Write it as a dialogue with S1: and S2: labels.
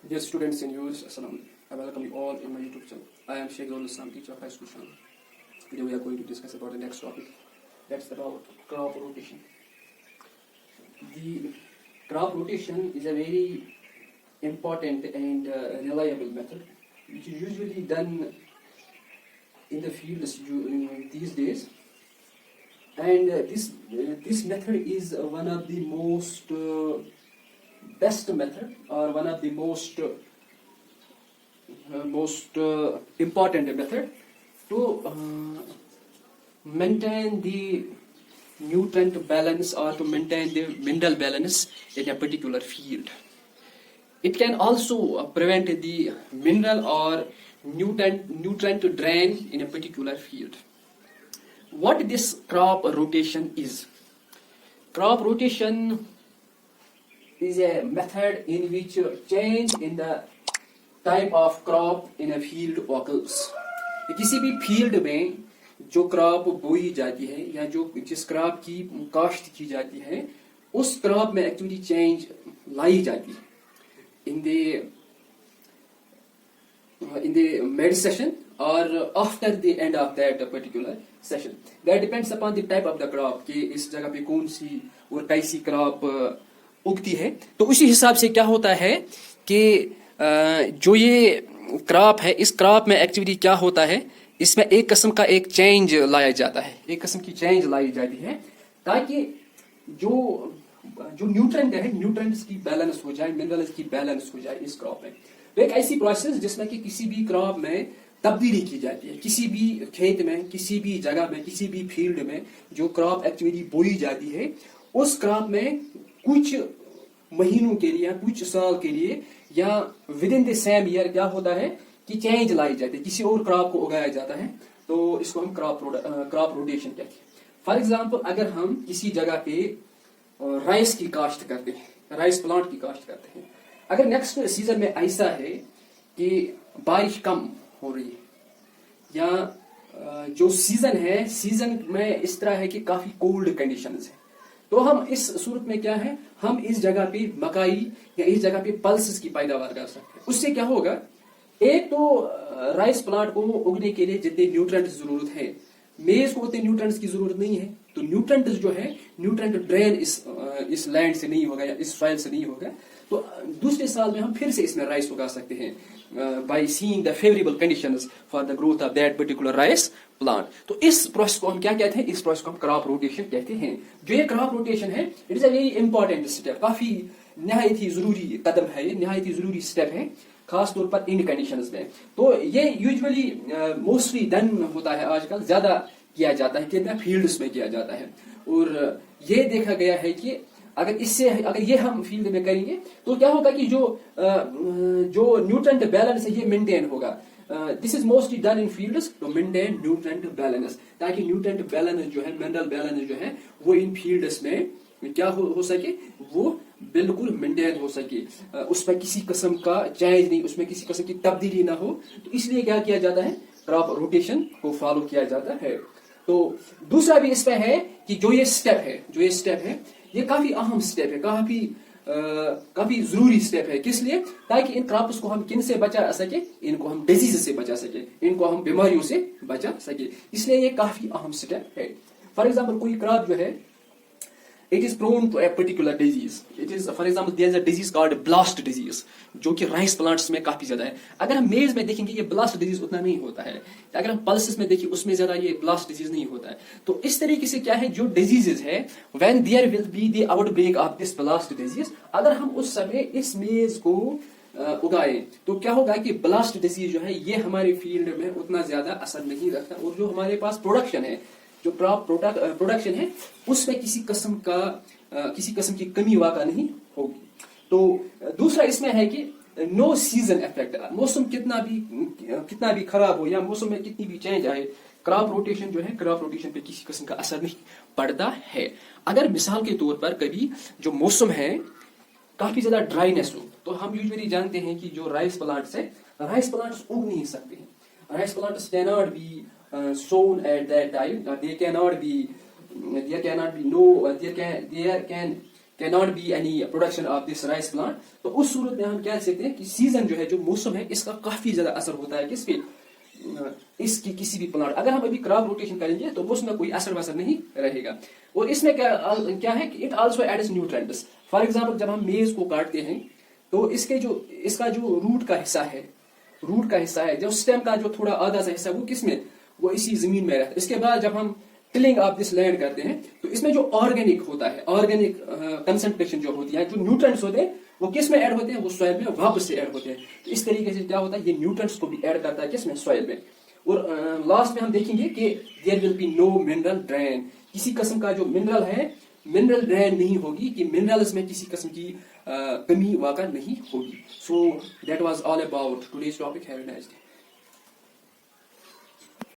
S1: Dear students and viewers, Assalamu alaikum. I welcome you all in my YouTube channel. I am Sheikh Zaul Islam, teacher of high school channel. Today we are going to discuss about the next topic. That's about crop rotation. The crop rotation is a very important and reliable method, which is usually done in the fields these days. And this method is one of the most best method, or one of the most important method to maintain the nutrient balance or to maintain the mineral balance in a particular field. It can also prevent the mineral or nutrient drain in a particular field. What this crop rotation is? Crop rotation is a method in which change in the type of crop in a field occurs. किसी भी field में जो crop बोई जाती है या जो जिस क्रॉप की काश्त की जाती है उस क्रॉप में एक्चुअली चेंज लाई जाती है in the mid session or after the end of that particular session. That depends upon the type of the crop कि इस जगह पे कौन सी और कैसी क्रॉप उगती है. तो उसी हिसाब से क्या होता है कि जो ये क्रॉप है इस क्रॉप में एक्चुअली क्या होता है, इसमें एक किस्म का एक चेंज लाया जाता है, एक किस्म की चेंज लाई जाती है ताकि जो न्यूट्रेंट है न्यूट्रेंट्स की बैलेंस हो जाए, मिनरल्स की बैलेंस हो जाए इस क्रॉप में. तो एक ऐसी प्रोसेस जिसमें कि किसी भी क्रॉप में तब्दीली की जाती है, किसी भी खेत में, किसी भी जगह में, किसी भी फील्ड में जो क्रॉप एक्चुअली बोई जाती है उस क्रॉप में कुछ महीनों के लिए, कुछ साल के लिए या with in the same year क्या होता है कि चेंज लाई जाती है, किसी और क्रॉप को उगाया जाता है. तो इसको हम क्रॉप रोटेशन कहते हैं. फॉर एग्जाम्पल अगर हम किसी जगह पे राइस की काश्त करते हैं, राइस प्लांट की काश्त करते हैं, अगर नेक्स्ट सीजन में ऐसा है कि बारिश कम हो रही है या जो सीजन है सीजन में इस तरह है कि काफी कोल्ड कंडीशंस है, तो हम इस सूरत में क्या है, हम इस जगह पे मकाई या इस जगह पे पल्सेस की पैदावार कर सकते हैं. उससे क्या होगा, एक तो राइस प्लांट को उगने के लिए जितने न्यूट्रिएंट्स जरूरत है, मेज को उतने न्यूट्रिएंट्स की जरूरत नहीं है. तो न्यूट्रिएंट्स जो है, न्यूट्रिएंट ड्रेन इस लैंड से नहीं होगा या इस सॉइल से नहीं होगा. तो दूसरे साल में हम फिर से इसमें राइस उगा सकते हैं by seeing the favourable conditions for the growth of that particular rice plant. तो इस प्रोसेस को हम क्या कहते हैं, इस प्रोसेस को हम क्रॉप रोटेशन कहते हैं. जो ये क्रॉप रोटेशन है it is a very important step, काफी निहायत ही जरूरी कदम है, ये निहायत ही जरूरी स्टेप है खास तौर पर इन कंडीशंस में. तो ये यूजुअली मोस्टली डन होता है, आजकल ज्यादा किया जाता है, कितना फील्ड्स में किया जाता है. और ये देखा गया है कि अगर ये हम फील्ड में करेंगे तो क्या होगा कि जो न्यूट्रिएंट बैलेंस है ये मेंटेन होगा. This is mostly done in fields to maintain nutrient balance, ताकि न्यूट्रिएंट बैलेंस जो है, मिनरल बैलेंस जो है वो इन फील्ड्स में क्या हो सके, वो बिल्कुल मेंटेन हो सके, उसमें किसी किस्म का चेंज नहीं, उसमें किसी किस्म की तब्दीली ना हो. तो इसलिए क्या किया जाता है, क्रॉप रोटेशन को फॉलो किया जाता है. तो दूसरा भी इसमें है कि जो ये स्टेप है ये काफी अहम स्टेप है, काफी जरूरी स्टेप है. किस लिए, ताकि इन क्रॉप्स को हम किन से बचा सके, इनको हम डिजीज से बचा सके, इनको हम बीमारियों से बचा सके. इसलिए ये काफी अहम स्टेप है. फॉर एग्जाम्पल कोई क्रॉप जो है it is prone to a particular disease. It is, for example, there is a disease called blast disease, जो कि राइस प्लांट्स में काफी ज्यादा है. अगर हम मेज में देखेंगे ये ब्लास्ट डिजीज उतना नहीं होता है, अगर हम पल्सेस में देखें उसमें ज्यादा ये ब्लास्ट डिजीज नहीं होता है. तो इस तरीके से क्या है, जो डिजीजेस है, when there will be the outbreak of this blast disease, अगर हम उस समय इस मेज को उगाए तो क्या होगा कि ब्लास्ट डिजीज जो है ये हमारे फील्ड में उतना ज्यादा असर नहीं रखता, और जो हमारे पास प्रोडक्शन है, जो क्रॉप प्रोडक्शन है, उसमें किसी किस्म की कमी वाक़ा नहीं होगी. तो दूसरा इसमें है कि नो सीजन इफेक्ट, मौसम कितना भी खराब हो या मौसम में कितनी भी चेंज आए, क्रॉप रोटेशन जो है, क्रॉप रोटेशन पे किसी किस्म का असर नहीं पड़ता है. अगर मिसाल के तौर पर कभी जो मौसम है काफी ज्यादा ड्राइनेस हो, तो हम यूजुअली जानते हैं कि जो राइस प्लांट्स है, राइस प्लांट्स उग नहीं सकते हैं. Rice plants can not be sown at that time. There cannot be cannot be any production of this rice plant. تو اس صورت میں ہم کہہ سکتے ہیں کہ سیزن جو ہے جو موسم ہے اس کا کافی زیادہ اثر ہوتا ہے کس پہ اس کی کسی بھی پلانٹ. اگر ہم ابھی کراپ روٹیشن کریں گے تو اس میں کوئی اثر وثر نہیں رہے گا. اور اس میں کیا ہے کہ it also adds nutrients. For example جب ہم میز کو کاٹتے ہیں تو اس کا جو روٹ کا حصہ ہے جو اسٹیم کا جو تھوڑا آدھا سا حصہ وہ کس میں وہ اسی زمین میں رہتا ہے. اس کے بعد جب ہم ٹلنگ آف دس لینڈ کرتے ہیں تو اس میں جو آرگینک ہوتا ہے آرگینک کنسنٹریشن جو ہوتی ہے جو نیوٹرینٹس ہوتے ہیں وہ کس میں ایڈ ہوتے ہیں وہ سوائل میں واپس سے ایڈ ہوتے ہیں. تو اس طریقے سے کیا ہوتا ہے یہ نیوٹرینٹس کو بھی ایڈ کرتا ہے کس میں سوائل میں. اور لاسٹ میں ہم دیکھیں گے کہ there will be no mineral drain. کسی قسم کا جو منرل ہے منرل ڈرین نہیں ہوگی کہ منرلز میں کسی قسم کی کمی واقع نہیں ہوگی. So that was all about today's topic. Have a nice day.